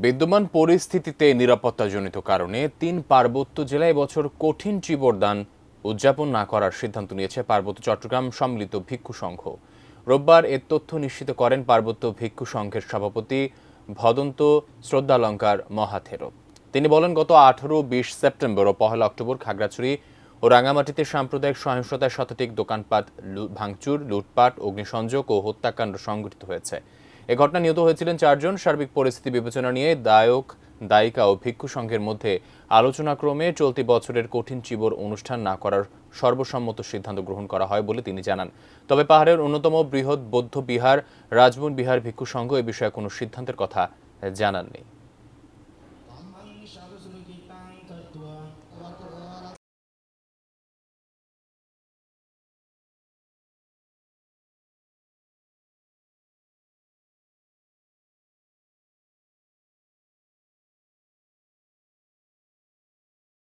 বিদ্যমান পরিস্থিতিতে নিরাপত্তাজনিত কারণে ৩ পার্বত্য জেলায় এবছর কঠিন চীবরদান উদযাপন না করার সিদ্ধান্ত নিয়েছে পার্বত্য চট্টগ্রাম সম্মিলিত ভিক্ষু সংঘ। রোববার এ তথ্য নিশ্চিত করেন পার্বত্য ভিক্ষু সংঘের সভাপতি ভদন্ত শ্রদ্ধালঙ্কার মহাথেরো। তিনি বলেন, গত 18-20 সেপ্টেম্বর ও 1 অক্টোবর খাগড়াছড়ি ও রাঙামাটিতে সাম্প্রদায়িক সহিংসতায় শতাধিক দোকানপাট ভাঙচুর, লুটপাট, অগ্নিসংযোগ ও হত্যাকাণ্ড সংঘটিত হয়েছে। এ ঘটনায় নিহত হয়েছিলেন 4 জন। সার্বিক পরিস্থিতি বিবেচনা নিয়ে দায়িকা ও ভিক্ষু সংঘের মধ্যে আলোচনাক্রমে চলতি বছরের কঠিন চীবর অনুষ্ঠান না করার সর্বসম্মত সিদ্ধান্ত গ্রহণ করা হয় বলে তিনি জানান। তবে পাহাড়ের অন্যতম বৃহৎ বৌদ্ধ বিহার রাজবন বিহার ভিক্ষু সংঘ এ বিষয়ে কোনো সিদ্ধান্তের কথা জানাননি।